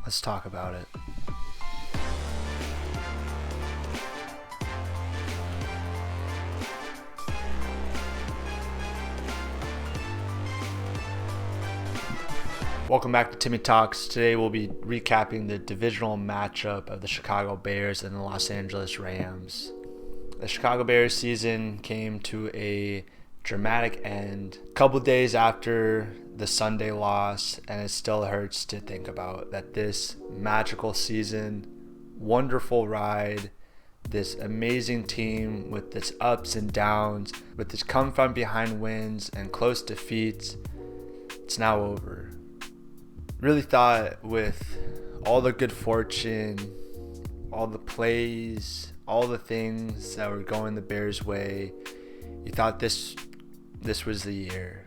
Let's talk about it. Welcome back to Timmy Talks. Today we'll be recapping the divisional matchup of the Chicago Bears and the Los Angeles Rams. The Chicago Bears season came to a dramatic end a couple days after the Sunday loss, and it still hurts to think about that this magical season, wonderful ride, this amazing team with its ups and downs, with its come from behind wins and close defeats, it's now over. Really thought with all the good fortune, all the plays, all the things that were going the Bears' way, you thought this was the year.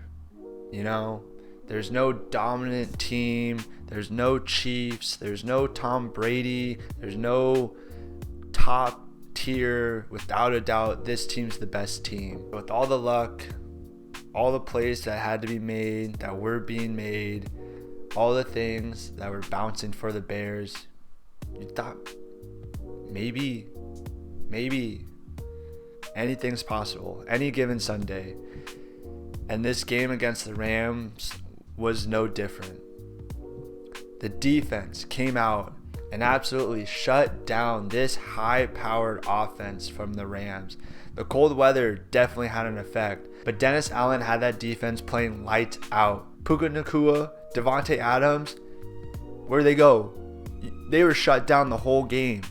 You know, there's no dominant team, there's no Chiefs, there's no Tom Brady, there's no top tier. Without a doubt, this team's the best team. With all the luck, all the plays that had to be made, that were being made, all the things that were bouncing for the Bears, you thought maybe anything's possible any given Sunday. And this game against the Rams was no different. The defense came out and absolutely shut down this high-powered offense from the Rams. The cold weather definitely had an effect, but Dennis Allen had that defense playing lights out. Puka Nacua, Devontae Adams, where'd they go? They were shut down the whole game.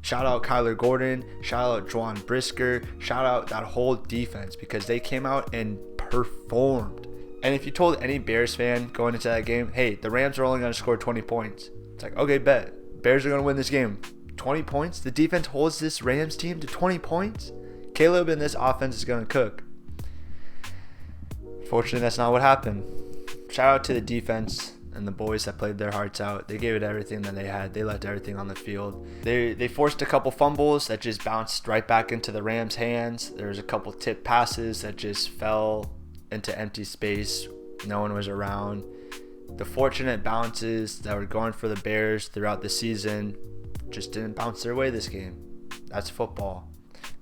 Shout out Kyler Gordon, shout out Juwan Brisker, shout out that whole defense because they came out and performed. And if you told any Bears fan going into that game, hey, the Rams are only going to score 20 points, it's like, okay, bet. Bears are going to win this game. 20 points? The defense holds this Rams team to 20 points? Caleb and this offense is going to cook. Fortunately, that's not what happened. Shout out to the defense and the boys that played their hearts out. They gave it everything that they had. They left everything on the field. They forced a couple fumbles that just bounced right back into the Rams' hands. There was a couple tip passes that just fell into empty space. No one was around. The fortunate bounces that were going for the Bears throughout the season just didn't bounce their way this game. That's football.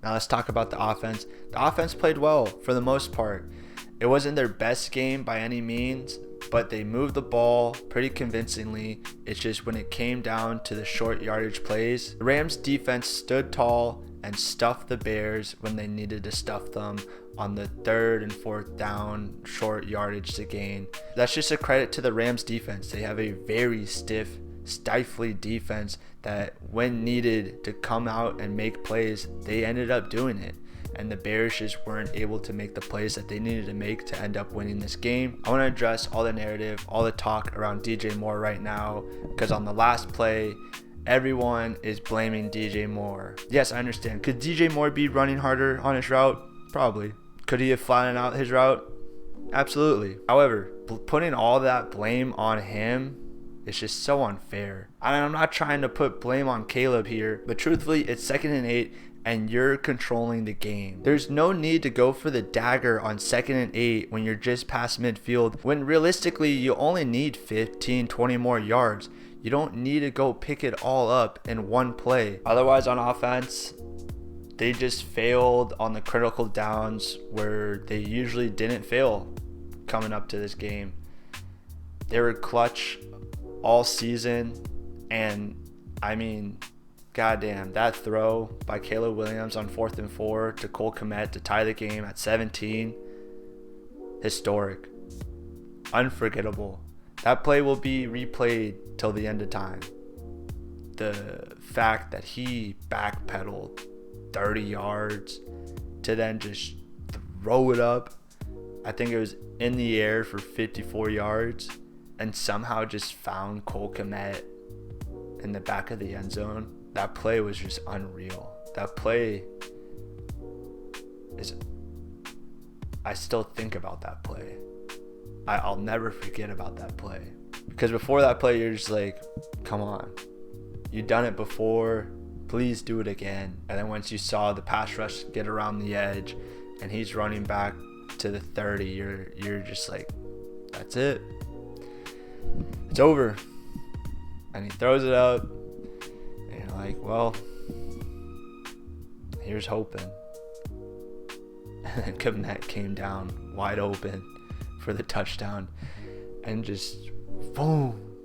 Now let's talk about the offense. The offense played well for the most part. It wasn't their best game by any means, but they moved the ball pretty convincingly. It's just when it came down to the short yardage plays, the Rams defense stood tall and stuffed the Bears when they needed to stuff them on the 3rd and 4th down short yardage to gain. That's just a credit to the Rams defense. They have a very stiff, stifling defense that when needed to come out and make plays, they ended up doing it. And the Bears just weren't able to make the plays that they needed to make to end up winning this game. I want to address all the narrative, all the talk around DJ Moore right now, because on the last play, everyone is blaming DJ Moore. Yes, I understand. Could DJ Moore be running harder on his route? Probably. Could he have flattened out his route? Absolutely. However, putting all that blame on him is just so unfair. I'm not trying to put blame on Caleb here, but truthfully, it's 2nd and 8. And you're controlling the game. There's no need to go for the dagger on 2nd and 8 when you're just past midfield, when realistically you only need 15, 20 more yards. You don't need to go pick it all up in one play. Otherwise, on offense, they just failed on the critical downs where they usually didn't fail coming up to this game. They were clutch all season, and I mean, goddamn, that throw by Caleb Williams on 4th and 4 to Cole Kmet to tie the game at 17, historic, unforgettable. That play will be replayed till the end of time. The fact that he backpedaled 30 yards to then just throw it up, I think it was in the air for 54 yards, and somehow just found Cole Kmet in the back of the end zone. That play was just unreal. That play is, I still think about that play. I'll never forget about that play. Because before that play, you're just like, come on. You've done it before. Please do it again. And then once you saw the pass rush get around the edge and he's running back to the 30, you're just like, that's it. It's over. And he throws it up. And you're like, well, here's hoping. And then Kmet came down wide open for the touchdown. And just, boom.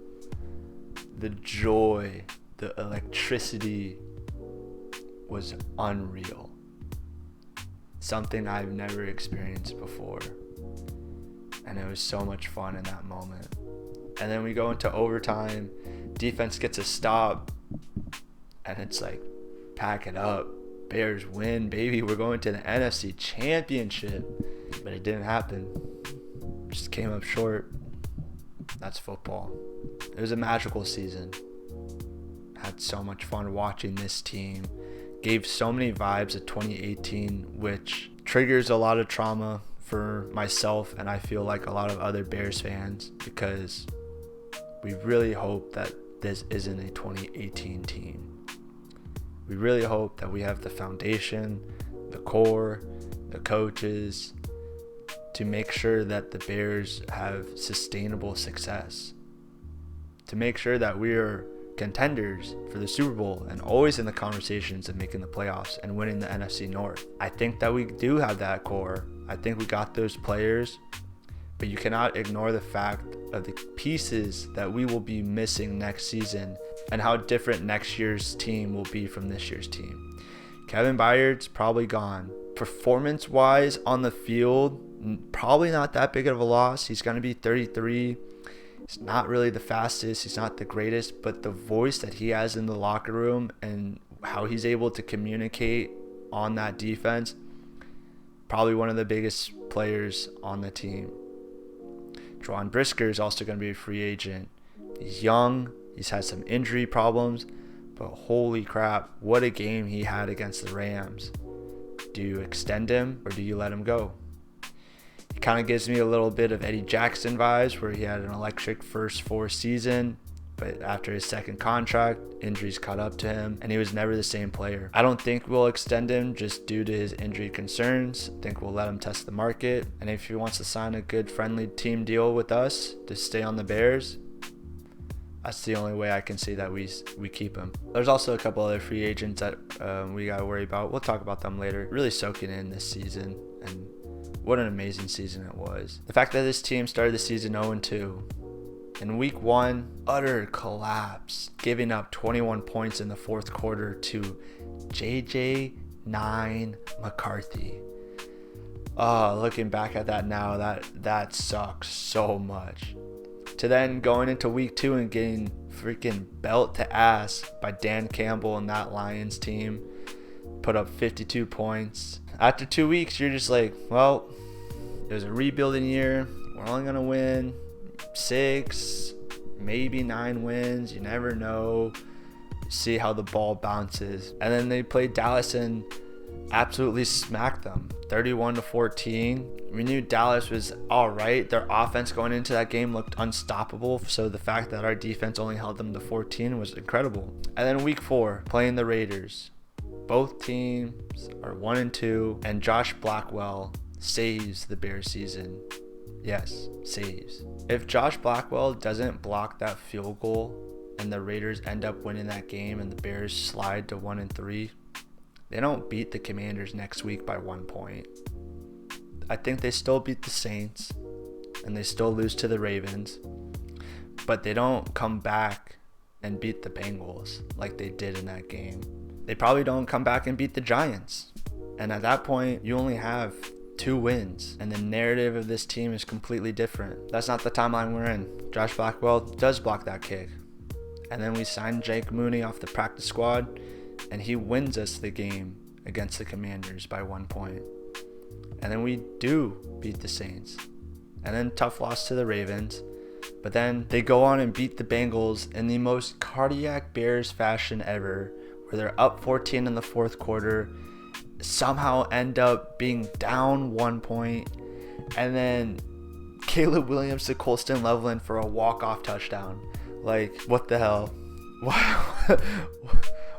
The joy, the electricity was unreal. Something I've never experienced before. And it was so much fun in that moment. And then we go into overtime. Defense gets a stop. And it's like, pack it up. Bears win, baby. We're going to the NFC Championship. But it didn't happen. Just came up short. That's football. It was a magical season. Had so much fun watching this team. Gave so many vibes of 2018, which triggers a lot of trauma for myself and I feel like a lot of other Bears fans, because we really hope that this isn't a 2018 team. We really hope that we have the foundation, the core, the coaches to make sure that the Bears have sustainable success, to make sure that we are contenders for the Super Bowl and always in the conversations of making the playoffs and winning the NFC North. I think that we do have that core. I think we got those players, but you cannot ignore the fact of the pieces that we will be missing next season and how different next year's team will be from this year's team. Kevin Byard's probably gone. Performance-wise on the field, probably not that big of a loss. He's going to be 33. He's not really the fastest. He's not the greatest, but the voice that he has in the locker room and how he's able to communicate on that defense, probably one of the biggest players on the team. Juwan Brisker is also going to be a free agent. He's young. He's had some injury problems, but holy crap, what a game he had against the Rams. Do you extend him or do you let him go? He kind of gives me a little bit of Eddie Jackson vibes, where he had an electric first 4 season, but after his second contract, injuries caught up to him, and he was never the same player. I don't think we'll extend him just due to his injury concerns. I think we'll let him test the market, and if he wants to sign a good friendly team deal with us to stay on the Bears, that's the only way I can see that we keep him. There's also a couple other free agents that we got to worry about. We'll talk about them later. Really soaking in this season, and what an amazing season it was. The fact that this team started the season 0-2. In week 1, utter collapse, giving up 21 points in the fourth quarter to JJ 9 McCarthy. Looking back at that now, that sucks so much. To then going into week 2 and getting freaking belt to ass by Dan Campbell and that Lions team, put up 52 points. After 2 weeks, you're just like, well, it was a rebuilding year. We're only going to win 6, maybe 9 wins. You never know. See how the ball bounces. And then they played Dallas and absolutely smacked them 31-14. We knew Dallas was all right. Their offense going into that game looked unstoppable. So the fact that our defense only held them to 14 was incredible. And then week 4, playing the Raiders. Both teams are 1-2, and Josh Blackwell saves the Bears season. Yes, saves. If Josh Blackwell doesn't block that field goal and the Raiders end up winning that game and the Bears slide to 1-3, they don't beat the Commanders next week by 1 point. I think they still beat the Saints and they still lose to the Ravens, but they don't come back and beat the Bengals like they did in that game. They probably don't come back and beat the Giants. And at that point, you only have 2 wins, and the narrative of this team is completely different. That's not the timeline we're in. Josh Blackwell does block that kick. And then we sign Jake Mooney off the practice squad, and he wins us the game against the Commanders by 1 point. And then we do beat the Saints. And then tough loss to the Ravens. But then they go on and beat the Bengals in the most cardiac Bears fashion ever, where they're up 14 in the fourth quarter, somehow end up being down 1 point, and then Caleb Williams to Colston Loveland for a walk-off touchdown. Like, what the hell? Wow.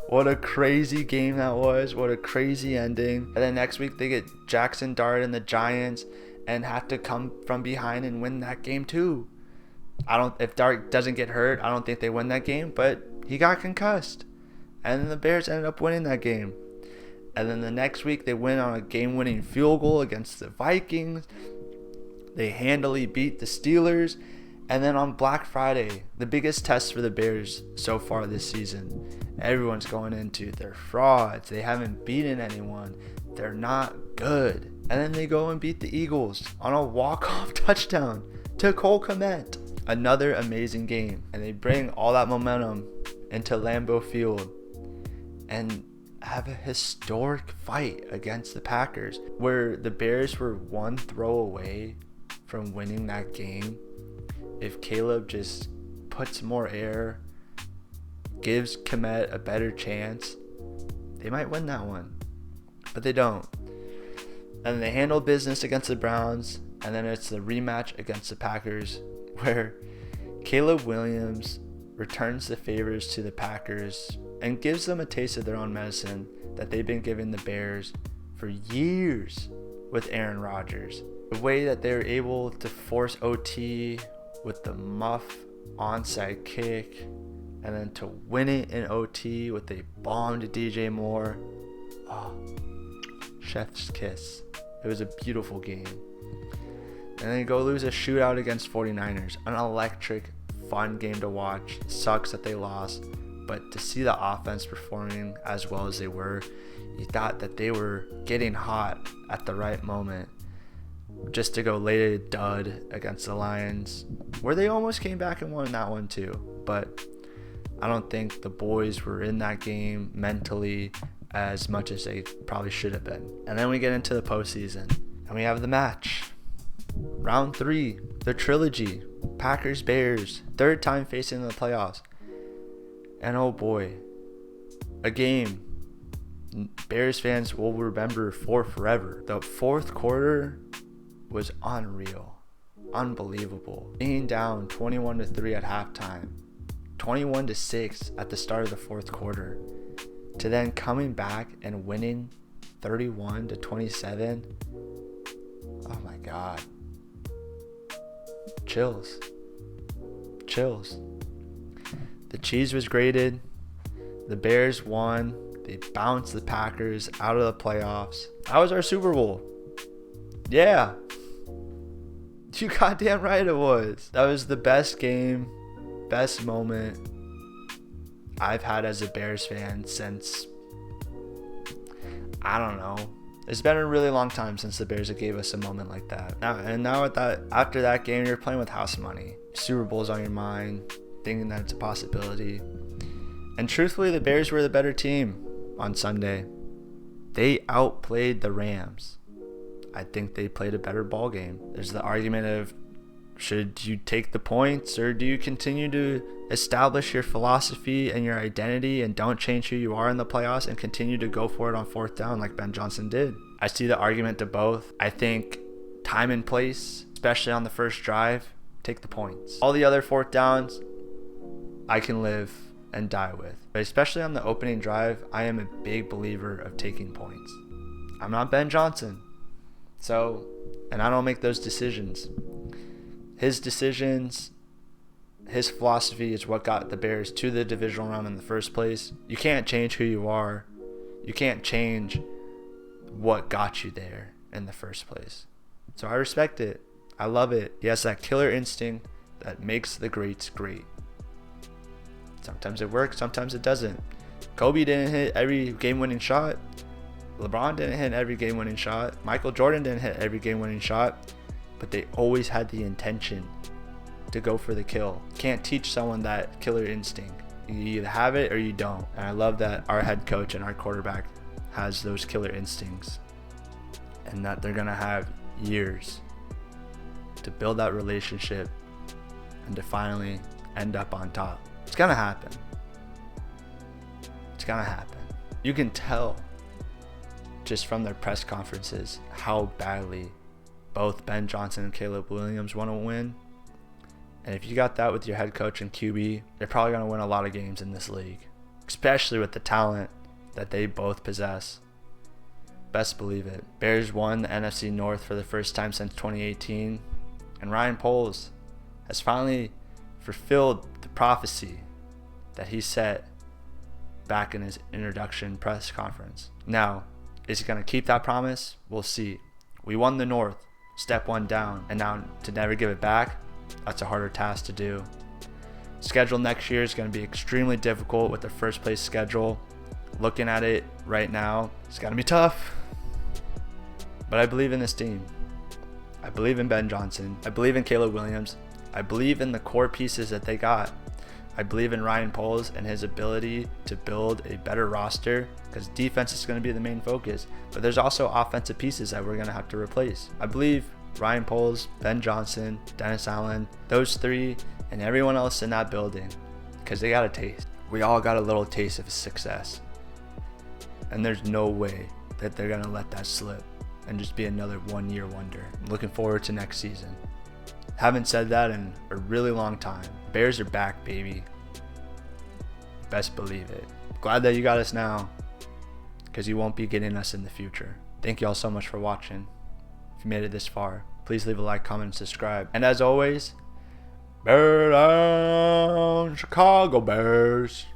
What a crazy game that was. What a crazy ending. And then next week they get Jackson Dart and the Giants and have to come from behind and win that game too. If Dark doesn't get hurt, I don't think they win that game, but he got concussed. And the Bears ended up winning that game. And then the next week they win on a game-winning field goal against the Vikings. They handily beat the Steelers. And then on Black Friday, the biggest test for the Bears so far this season, everyone's going into they're frauds. They haven't beaten anyone. They're not good. And then they go and beat the Eagles on a walk-off touchdown to Cole Kmet. Another amazing game. And they bring all that momentum into Lambeau Field and have a historic fight against the Packers, where the Bears were one throw away from winning that game. If Caleb just puts more air, gives Kmet a better chance, they might win that one. But they don't. And they handle business against the Browns, and then it's the rematch against the Packers, where Caleb Williams returns the favors to the Packers and gives them a taste of their own medicine that they've been giving the Bears for years with Aaron Rodgers. The way that they're able to force OT with the muff onside kick, and then to win it in OT with a bomb to DJ Moore. Oh, chef's kiss. It was a beautiful game. And then go lose a shootout against 49ers. An electric, fun game to watch. It sucks that they lost, but to see the offense performing as well as they were, you thought that they were getting hot at the right moment, just to go lay a dud against the Lions, where they almost came back and won that one too. But I don't think the boys were in that game mentally as much as they probably should have been. And then we get into the postseason, and we have the match. Round 3, the trilogy, Packers-Bears, third time facing the playoffs. And oh boy, a game Bears fans will remember for forever. The fourth quarter was unreal, unbelievable. Being down 21-3 at halftime, 21-6 at the start of the fourth quarter, to then coming back and winning 31-27. Oh my God. Chills. The cheese was grated. The Bears won. They bounced the Packers out of the playoffs. That was our Super Bowl. Yeah. You goddamn right it was. That was the best game, best moment I've had as a Bears fan since, I don't know. It's been a really long time since the Bears gave us a moment like that. Now after that game, you're playing with house money. Super Bowl's on your mind, thinking that it's a possibility. And truthfully, the Bears were the better team on Sunday. They outplayed the Rams. I think they played a better ball game. There's the argument of, should you take the points, or do you continue to establish your philosophy and your identity and don't change who you are in the playoffs and continue to go for it on fourth down like Ben Johnson did? I see the argument to both. I think time and place, especially on the first drive, take the points. All the other fourth downs, I can live and die with. But especially on the opening drive, I am a big believer of taking points. I'm not Ben Johnson. And I don't make those decisions. His decisions, his philosophy is what got the Bears to the divisional round in the first place. You can't change who you are. You can't change what got you there in the first place. So I respect it. I love it. He has that killer instinct that makes the greats great. Sometimes it works, sometimes it doesn't. Kobe didn't hit every game-winning shot. LeBron didn't hit every game-winning shot. Michael Jordan didn't hit every game-winning shot. But they always had the intention to go for the kill. Can't teach someone that killer instinct. You either have it or you don't. And I love that our head coach and our quarterback has those killer instincts, and that they're going to have years to build that relationship and to finally end up on top. It's going to happen. It's going to happen. You can tell just from their press conferences how badly both Ben Johnson and Caleb Williams want to win. And if you got that with your head coach and QB, they're probably going to win a lot of games in this league, especially with the talent that they both possess. Best believe it. Bears won the NFC North for the first time since 2018. And Ryan Poles has finally fulfilled the prophecy that he set back in his introduction press conference. Now, is he going to keep that promise? We'll see. We won the North, step one down, and now to never give it back, that's a harder task to do. Schedule next year is going to be extremely difficult with the first place schedule. Looking at it right now, it's going to be tough. But I believe in this team. I believe in Ben Johnson. I believe in Caleb Williams. I believe in the core pieces that they got. I believe in Ryan Poles and his ability to build a better roster, because defense is going to be the main focus. But there's also offensive pieces that we're going to have to replace. I believe Ryan Poles, Ben Johnson, Dennis Allen, those three, and everyone else in that building, because they got a taste. We all got a little taste of success. And there's no way that they're going to let that slip and just be another one-year wonder. I'm looking forward to next season. Haven't said that in a really long time. Bears are back, baby. Best believe it. Glad that you got us now, because you won't be getting us in the future. Thank you all so much for watching. If you made it this far, please leave a like, comment, and subscribe. And as always, Bear down, Chicago Bears.